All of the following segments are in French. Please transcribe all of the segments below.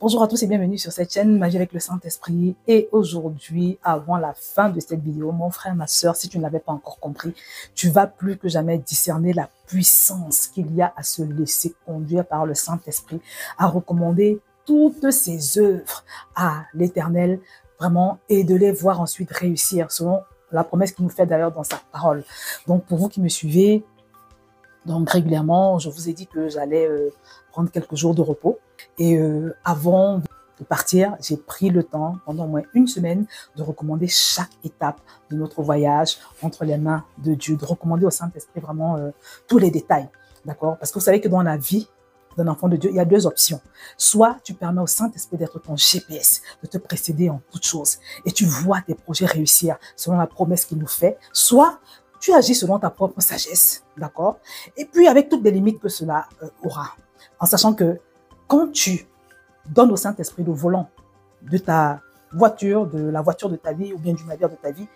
Bonjour à tous et bienvenue sur cette chaîne Magie avec le Saint-Esprit. Et aujourd'hui, avant la fin de cette vidéo, mon frère, ma soeur, si tu ne l'avais pas encore compris, tu vas plus que jamais discerner la puissance qu'il y a à se laisser conduire par le Saint-Esprit, à recommander toutes ses œuvres à l'Éternel, vraiment, et de les voir ensuite réussir, selon la promesse qu'il nous fait d'ailleurs dans sa parole. Donc, pour vous qui me suivez, donc régulièrement, je vous ai dit que j'allais prendre quelques jours de repos. Et avant de partir, j'ai pris le temps, pendant au moins une semaine, de recommander chaque étape de notre voyage entre les mains de Dieu, de recommander au Saint-Esprit vraiment tous les détails. D'accord? Parce que vous savez que dans la vie d'un enfant de Dieu, il y a deux options. Soit tu permets au Saint-Esprit d'être ton GPS, de te précéder en toutes choses, et tu vois tes projets réussir selon la promesse qu'il nous fait, soit tu agis selon ta propre sagesse, d'accord? Et puis avec toutes les limites que cela aura, en sachant que quand tu donnes au Saint-Esprit le volant de ta voiture, de la voiture de ta vie ou bien du navire de ta vie,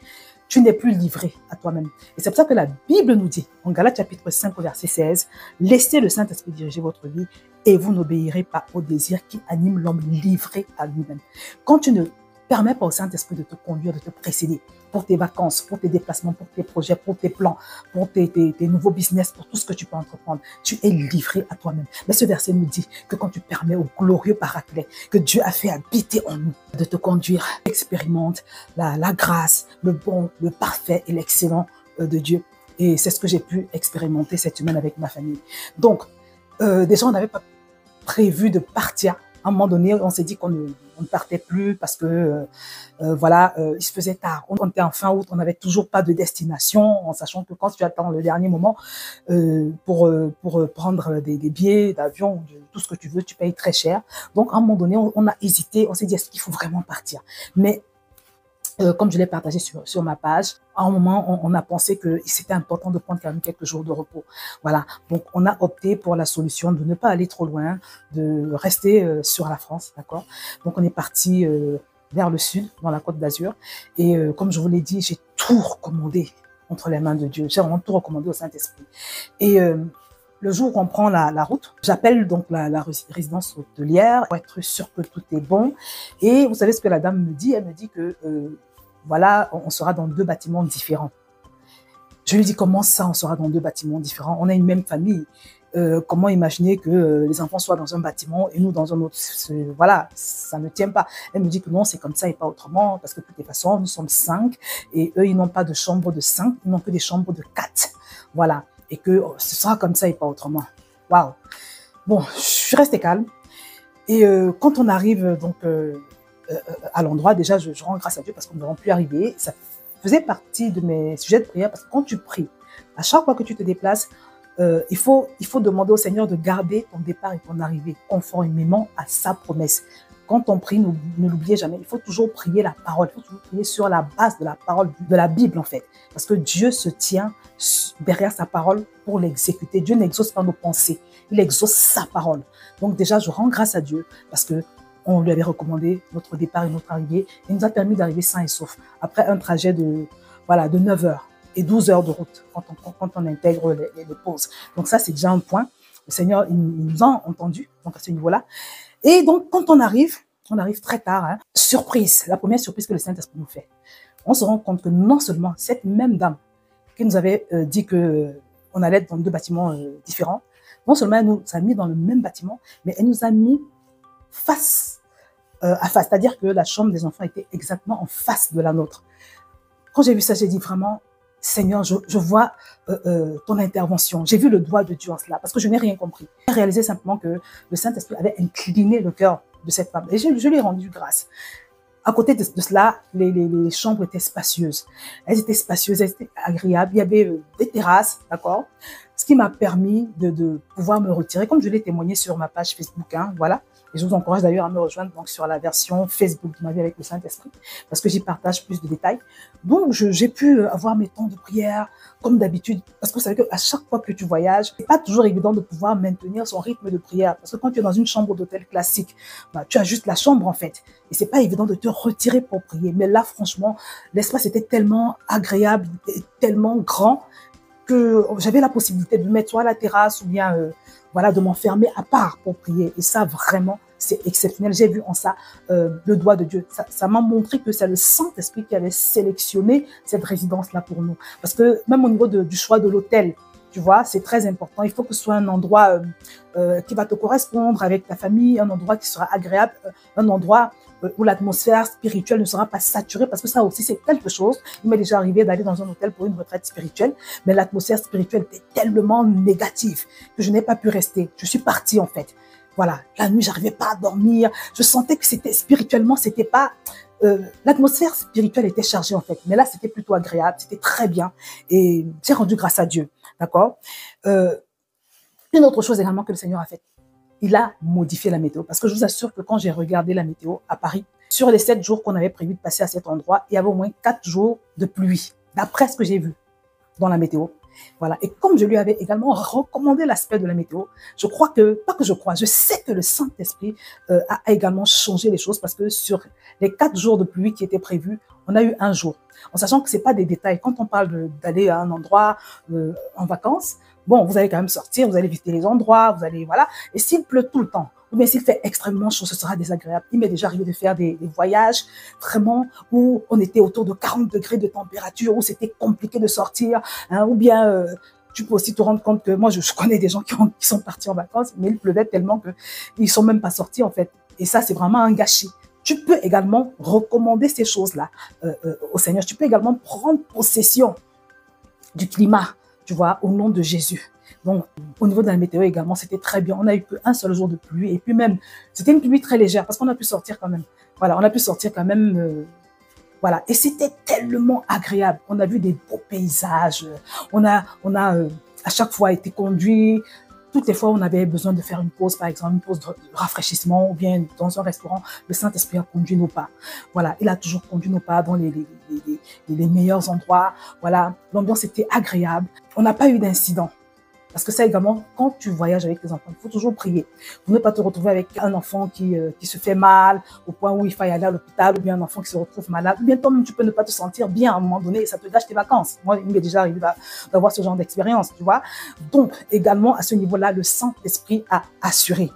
tu n'es plus livré à toi-même. Et c'est pour ça que la Bible nous dit, en Galates chapitre 5, verset 16, « Laissez le Saint-Esprit diriger votre vie et vous n'obéirez pas aux désirs qui animent l'homme livré à lui-même. » Quand tu ne permets pas au Saint-Esprit de te conduire, de te précéder pour tes vacances, pour tes déplacements, pour tes projets, pour tes plans, pour tes nouveaux business, pour tout ce que tu peux entreprendre, tu es livré à toi-même. Mais ce verset nous dit que quand tu permets au glorieux Paraclet que Dieu a fait habiter en nous, de te conduire, expérimente la grâce, le bon, le parfait et l'excellent de Dieu. Et c'est ce que j'ai pu expérimenter cette semaine avec ma famille. Donc, déjà, on n'avait pas prévu de partir. À un moment donné, on s'est dit qu'on ne partait plus parce que voilà, il se faisait tard. On était en fin août, on n'avait toujours pas de destination, en sachant que quand tu attends le dernier moment pour prendre des billets d'avion, tout ce que tu veux, tu payes très cher. Donc à un moment donné, on a hésité, on s'est dit est-ce qu'il faut vraiment partir? Mais comme je l'ai partagé sur ma page, à un moment, on a pensé que c'était important de prendre quand même quelques jours de repos. Voilà. Donc, on a opté pour la solution de ne pas aller trop loin, de rester sur la France, d'accord? Donc, on est parti vers le sud, dans la Côte d'Azur. Et comme je vous l'ai dit, j'ai tout recommandé entre les mains de Dieu. J'ai vraiment tout recommandé au Saint-Esprit. Et le jour où on prend la route, j'appelle donc la résidence hôtelière pour être sûr que tout est bon. Et vous savez ce que la dame me dit? Elle me dit que voilà, on sera dans deux bâtiments différents. Je lui dis comment ça, on sera dans deux bâtiments différents? On a une même famille. Comment imaginer que les enfants soient dans un bâtiment et nous dans un autre? Voilà, ça ne tient pas. Elle me dit que non, c'est comme ça et pas autrement, parce que de toutes les façons, nous sommes 5 et eux, ils n'ont pas de chambre de 5, ils n'ont que des chambres de 4. Voilà, et que ce sera comme ça et pas autrement. Waouh. Bon, je suis restée calme. Et quand on arrive donc à l'endroit, déjà, je rends grâce à Dieu parce qu'on ne va plus arriver. Ça faisait partie de mes sujets de prière parce que quand tu pries, à chaque fois que tu te déplaces, il faut demander au Seigneur de garder ton départ et ton arrivée conformément à sa promesse. Quand on prie, ne l'oubliez jamais, il faut toujours prier la parole, il faut toujours prier sur la base de la parole, de la Bible en fait. Parce que Dieu se tient derrière sa parole pour l'exécuter. Dieu n'exauce pas nos pensées, il exauce sa parole. Donc déjà, je rends grâce à Dieu parce que on lui avait recommandé notre départ et notre arrivée. Il nous a permis d'arriver sain et sauf après un trajet de 9 heures et 12 heures de route quand on intègre les pauses. Donc ça, c'est déjà un point. Le Seigneur, il nous a entendu donc à ce niveau-là. Et donc, quand on arrive très tard. Hein, surprise, la première surprise que le Saint-Esprit nous fait. On se rend compte que non seulement cette même dame qui nous avait dit que on allait être dans deux bâtiments différents, non seulement elle nous a mis dans le même bâtiment, mais elle nous a mis face à face. C'est-à-dire que la chambre des enfants était exactement en face de la nôtre. Quand j'ai vu ça, j'ai dit vraiment, Seigneur, je vois ton intervention. J'ai vu le doigt de Dieu en cela, parce que je n'ai rien compris. J'ai réalisé simplement que le Saint-Esprit avait incliné le cœur de cette femme. Et je lui ai rendu grâce. À côté de cela, les chambres étaient spacieuses. Elles étaient spacieuses, elles étaient agréables. Il y avait des terrasses, d'accord? Ce qui m'a permis de pouvoir me retirer, comme je l'ai témoigné sur ma page Facebook, hein, voilà. Et je vous encourage d'ailleurs à me rejoindre donc sur la version Facebook de ma vie avec le Saint-Esprit, parce que j'y partage plus de détails. Donc, j'ai pu avoir mes temps de prière, comme d'habitude, parce que vous savez qu'à chaque fois que tu voyages, c'est pas toujours évident de pouvoir maintenir son rythme de prière, parce que quand tu es dans une chambre d'hôtel classique, bah, tu as juste la chambre en fait, et c'est pas évident de te retirer pour prier. Mais là, franchement, l'espace était tellement agréable, et tellement grand, que j'avais la possibilité de mettre soit à la terrasse ou bien voilà, de m'enfermer à part pour prier. Et ça, vraiment, c'est exceptionnel. J'ai vu en ça le doigt de Dieu. Ça m'a montré que c'est le Saint-Esprit qui avait sélectionné cette résidence-là pour nous. Parce que même au niveau du choix de l'hôtel, tu vois, c'est très important. Il faut que ce soit un endroit qui va te correspondre avec ta famille, un endroit qui sera agréable, un endroit où l'atmosphère spirituelle ne sera pas saturée, parce que ça aussi, c'est quelque chose. Il m'est déjà arrivé d'aller dans un hôtel pour une retraite spirituelle, mais l'atmosphère spirituelle était tellement négative que je n'ai pas pu rester. Je suis partie, en fait. Voilà. La nuit, j'arrivais pas à dormir. Je sentais que c'était spirituellement, c'était pas... l'atmosphère spirituelle était chargée, en fait. Mais là, c'était plutôt agréable. C'était très bien. Et j'ai rendu grâce à Dieu. D'accord? Une autre chose également que le Seigneur a fait, il a modifié la météo. Parce que je vous assure que quand j'ai regardé la météo à Paris, sur les 7 jours qu'on avait prévu de passer à cet endroit, il y avait au moins 4 jours de pluie, d'après ce que j'ai vu dans la météo. Voilà. Et comme je lui avais également recommandé l'aspect de la météo, je crois que, pas que je crois, je sais que le Saint-Esprit a également changé les choses, parce que sur les 4 jours de pluie qui étaient prévus, on a eu un jour. En sachant que c'est pas des détails. Quand on parle d'aller à un endroit en vacances, bon, vous allez quand même sortir, vous allez visiter les endroits, vous allez, voilà. Et s'il pleut tout le temps, ou bien s'il fait extrêmement chaud, ce sera désagréable. Il m'est déjà arrivé de faire des voyages vraiment où on était autour de 40 degrés de température, où c'était compliqué de sortir, hein, ou bien tu peux aussi te rendre compte que moi, je connais des gens qui sont partis en vacances, mais il pleuvait tellement qu'ils sont même pas sortis, en fait. Et ça, c'est vraiment un gâchis. Tu peux également recommander ces choses-là au Seigneur. Tu peux également prendre possession du climat, tu vois, au nom de Jésus. Donc, au niveau de la météo également, c'était très bien. On a eu qu'un seul jour de pluie. Et puis même, c'était une pluie très légère parce qu'on a pu sortir quand même. Voilà, on a pu sortir quand même. Voilà. Et c'était tellement agréable. On a vu des beaux paysages. On a à chaque fois été conduit. Toutes les fois, on avait besoin de faire une pause, par exemple, une pause de rafraîchissement, ou bien dans un restaurant, le Saint-Esprit a conduit nos pas. Voilà, il a toujours conduit nos pas dans les meilleurs endroits. Voilà, l'ambiance était agréable. On n'a pas eu d'incident. Parce que ça également, quand tu voyages avec tes enfants, il faut toujours prier. Pour ne pas te retrouver avec un enfant qui se fait mal, au point où il faut y aller à l'hôpital, ou bien un enfant qui se retrouve malade, ou bien toi-même, tu peux ne pas te sentir bien à un moment donné, et ça te gâche tes vacances. Moi, il m'est déjà arrivé d'avoir ce genre d'expérience, tu vois. Donc, également, à ce niveau-là, le Saint-Esprit a assuré.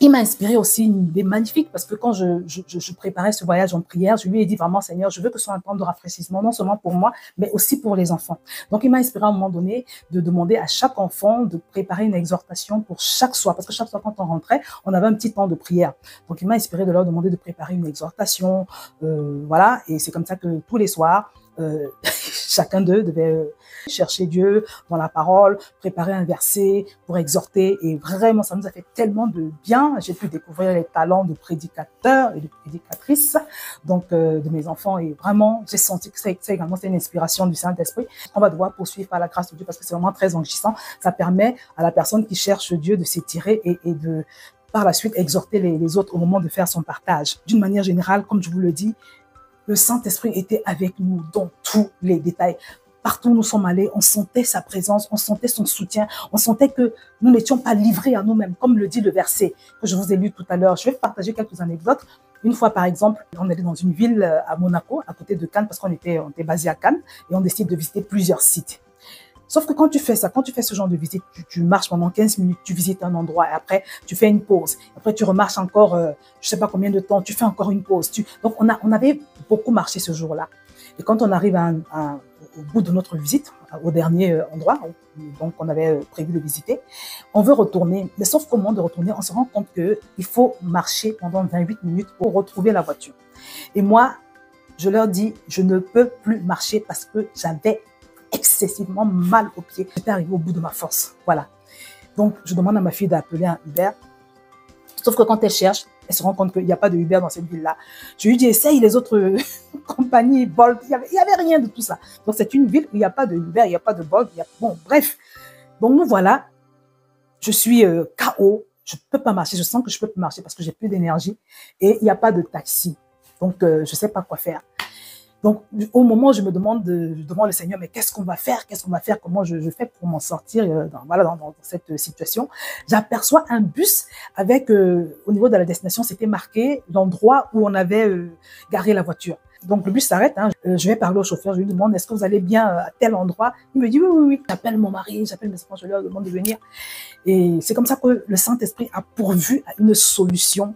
Il m'a inspiré aussi une idée magnifique, parce que quand je préparais ce voyage en prière, je lui ai dit vraiment, Seigneur, je veux que ce soit un temps de rafraîchissement, non seulement pour moi, mais aussi pour les enfants. Donc, il m'a inspiré à un moment donné de demander à chaque enfant de préparer une exhortation pour chaque soir, parce que chaque soir, quand on rentrait, on avait un petit temps de prière. Donc, il m'a inspiré de leur demander de préparer une exhortation, voilà, et c'est comme ça que tous les soirs, chacun d'eux devait chercher Dieu dans la parole, préparer un verset pour exhorter, et vraiment ça nous a fait tellement de bien. J'ai pu découvrir les talents de prédicateurs et de prédicatrices donc de mes enfants, et vraiment j'ai senti que ça également c'est une inspiration du Saint-Esprit. On va devoir poursuivre par la grâce de Dieu parce que c'est vraiment très enrichissant. Ça permet à la personne qui cherche Dieu de s'étirer et de par la suite exhorter les autres au moment de faire son partage. D'une manière générale, comme je vous le dis, le Saint-Esprit était avec nous dans tous les détails. Partout où nous sommes allés, on sentait sa présence, on sentait son soutien, on sentait que nous n'étions pas livrés à nous-mêmes, comme le dit le verset que je vous ai lu tout à l'heure. Je vais partager quelques anecdotes. Une fois, par exemple, on allait dans une ville à Monaco, à côté de Cannes, parce qu'on était basé à Cannes, et on décide de visiter plusieurs sites. Sauf que quand tu fais ça, quand tu fais ce genre de visite, tu marches pendant 15 minutes, tu visites un endroit et après, tu fais une pause. Après, tu remarches encore, je sais pas combien de temps, tu fais encore une pause. Donc, on avait beaucoup marché ce jour-là. Et quand on arrive au bout de notre visite, au dernier endroit, donc on avait prévu de visiter, on veut retourner. Mais sauf qu'au moment de retourner, on se rend compte qu'il faut marcher pendant 28 minutes pour retrouver la voiture. Et moi, je leur dis, je ne peux plus marcher parce que j'avais excessivement mal aux pieds. J'étais arrivée au bout de ma force. Voilà. Donc, je demande à ma fille d'appeler un Uber. Sauf que quand elle cherche, elle se rend compte qu'il n'y a pas de Uber dans cette ville-là. Je lui dis, essaye les autres compagnies, Bolt. Il y avait rien de tout ça. Donc, c'est une ville où il n'y a pas de Uber, il n'y a pas de Bolt. Bon, bref. Donc, nous voilà. Je suis KO. Je ne peux pas marcher. Je sens que je ne peux plus marcher parce que j'ai plus d'énergie. Et il n'y a pas de taxi. Donc, je ne sais pas quoi faire. Donc, au moment où je demande le Seigneur, mais qu'est-ce qu'on va faire? Qu'est-ce qu'on va faire? Comment je fais pour m'en sortir dans cette situation? J'aperçois un bus avec, au niveau de la destination, c'était marqué l'endroit où on avait garé la voiture. Donc le bus s'arrête, hein. Je vais parler au chauffeur, je lui demande, est-ce que vous allez bien à tel endroit? Il me dit, oui, oui, oui. J'appelle mon mari, j'appelle mes enfants, je leur demande de venir. Et c'est comme ça que le Saint-Esprit a pourvu à une solution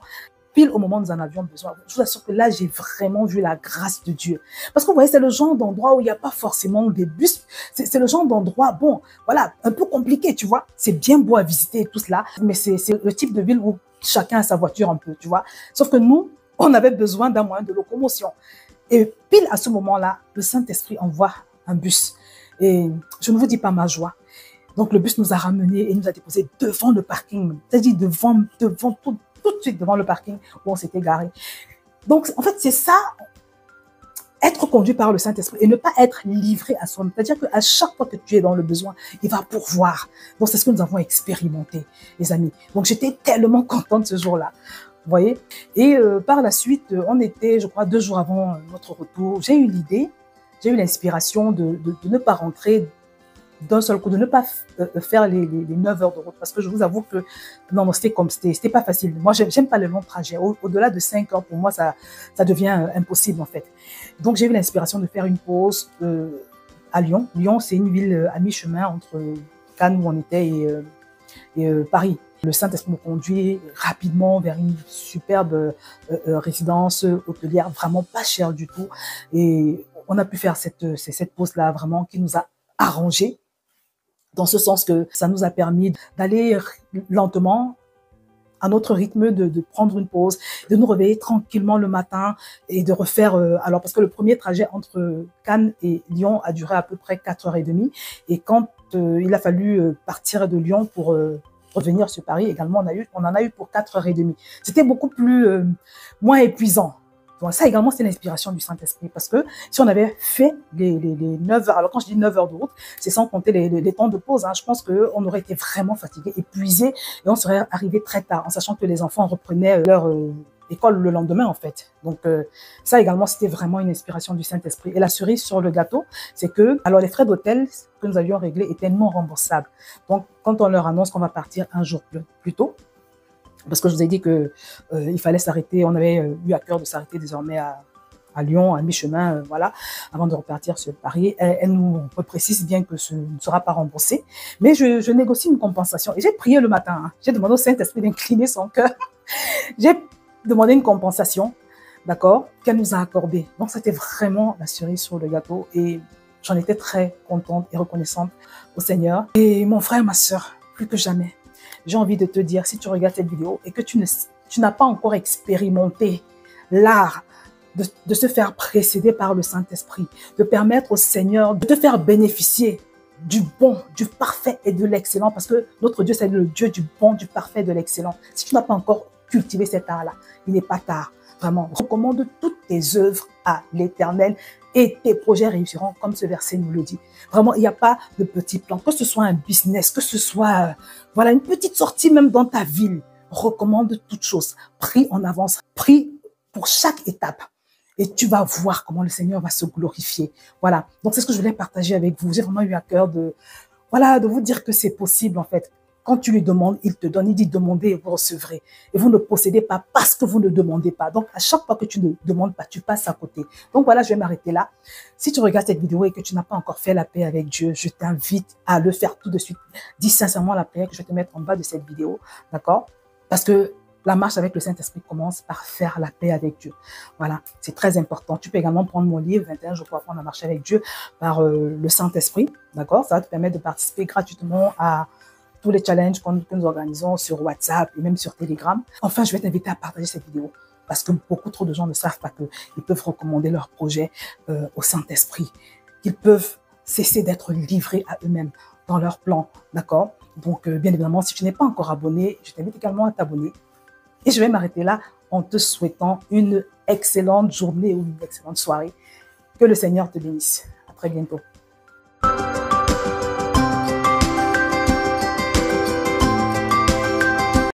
pile au moment où nous en avions besoin. Je vous assure que là, j'ai vraiment vu la grâce de Dieu. Parce que vous voyez, c'est le genre d'endroit où il n'y a pas forcément des bus. C'est le genre d'endroit, bon, voilà, un peu compliqué, tu vois. C'est bien beau à visiter et tout cela, mais c'est le type de ville où chacun a sa voiture un peu, tu vois. Sauf que nous, on avait besoin d'un moyen de locomotion. Et pile à ce moment-là, le Saint-Esprit envoie un bus. Et je ne vous dis pas ma joie. Donc le bus nous a ramenés et nous a déposés devant le parking, c'est-à-dire devant tout de suite devant le parking où on s'était garé. Donc en fait, c'est ça, être conduit par le Saint-Esprit et ne pas être livré à soi-même. C'est-à-dire qu'à chaque fois que tu es dans le besoin, il va pourvoir. Donc c'est ce que nous avons expérimenté, les amis. Donc j'étais tellement contente ce jour-là. Vous voyez? Et par la suite, on était, je crois, 2 jours avant notre retour. J'ai eu l'idée, j'ai eu l'inspiration de ne pas rentrer d'un seul coup, de ne pas faire les 9 heures de route. Parce que je vous avoue que non, c'était pas facile. Moi, j'aime pas les longs trajets. Au-delà de 5 heures, pour moi, ça devient impossible, en fait. Donc, j'ai eu l'inspiration de faire une pause à Lyon. Lyon, c'est une ville à mi-chemin entre Cannes, où on était, et Paris. Le Saint-Esprit me conduit rapidement vers une superbe résidence hôtelière, vraiment pas chère du tout. Et on a pu faire cette pause-là, vraiment, qui nous a arrangé, dans ce sens que ça nous a permis d'aller lentement à notre rythme, de prendre une pause, de nous réveiller tranquillement le matin et de refaire, alors parce que le premier trajet entre Cannes et Lyon a duré à peu près 4h30, et quand il a fallu partir de Lyon pour revenir sur Paris également, on en a eu pour 4h30. C'était beaucoup plus, moins épuisant. Donc ça également, c'est l'inspiration du Saint-Esprit, parce que si on avait fait les 9 heures, alors quand je dis 9 heures de route, c'est sans compter les temps de pause, hein, je pense qu'on aurait été vraiment fatigué, épuisé, et on serait arrivé très tard, en sachant que les enfants reprenaient leur école le lendemain, en fait. Donc ça également, c'était vraiment une inspiration du Saint-Esprit. Et la cerise sur le gâteau, c'est que, alors les frais d'hôtel que nous avions réglés étaient non remboursables. Donc quand on leur annonce qu'on va partir un jour plus tôt, parce que je vous ai dit que il fallait s'arrêter, on avait eu à cœur de s'arrêter désormais à Lyon, à mi-chemin, voilà, avant de repartir sur Paris. Elle nous précise bien que ce ne sera pas remboursé, mais je négocie une compensation. Et j'ai prié le matin, hein. J'ai demandé au Saint-Esprit d'incliner son cœur. J'ai demandé une compensation, d'accord, qu'elle nous a accordée. Donc c'était vraiment la cerise sur le gâteau, et j'en étais très contente et reconnaissante au Seigneur. Et mon frère, ma sœur, plus que jamais, j'ai envie de te dire, si tu regardes cette vidéo et que tu n'as pas encore expérimenté l'art de se faire précéder par le Saint-Esprit, de permettre au Seigneur de te faire bénéficier du bon, du parfait et de l'excellent, parce que notre Dieu, c'est le Dieu du bon, du parfait et de l'excellent. Si tu n'as pas encore cultivé cet art-là, il n'est pas tard. Vraiment, recommande toutes tes œuvres à l'Éternel et tes projets réussiront, comme ce verset nous le dit. Vraiment, il n'y a pas de petits plans, que ce soit un business, que ce soit voilà, une petite sortie même dans ta ville. Recommande toutes choses. Prie en avance, prie pour chaque étape. Et tu vas voir comment le Seigneur va se glorifier. Voilà. Donc, c'est ce que je voulais partager avec vous. J'ai vraiment eu à cœur de vous dire que c'est possible, en fait. Quand tu lui demandes, il te donne. Il dit demandez et vous recevrez. Et vous ne possédez pas parce que vous ne demandez pas. Donc, à chaque fois que tu ne demandes pas, tu passes à côté. Donc, voilà, je vais m'arrêter là. Si tu regardes cette vidéo et que tu n'as pas encore fait la paix avec Dieu, je t'invite à le faire tout de suite. Dis sincèrement la prière que je vais te mettre en bas de cette vidéo. D'accord? Parce que la marche avec le Saint-Esprit commence par faire la paix avec Dieu. Voilà, c'est très important. Tu peux également prendre mon livre, 21 jours pour apprendre à marcher avec Dieu, par le Saint-Esprit. D'accord? Ça va te permettre de participer gratuitement à tous les challenges que nous organisons sur WhatsApp et même sur Telegram. Enfin, je vais t'inviter à partager cette vidéo, parce que beaucoup trop de gens ne savent pas qu'ils peuvent recommander leur projet au Saint-Esprit, qu'ils peuvent cesser d'être livrés à eux-mêmes dans leur plan. D'accord? Donc, bien évidemment, si tu n'es pas encore abonné, je t'invite également à t'abonner. Et je vais m'arrêter là en te souhaitant une excellente journée ou une excellente soirée. Que le Seigneur te bénisse. À très bientôt.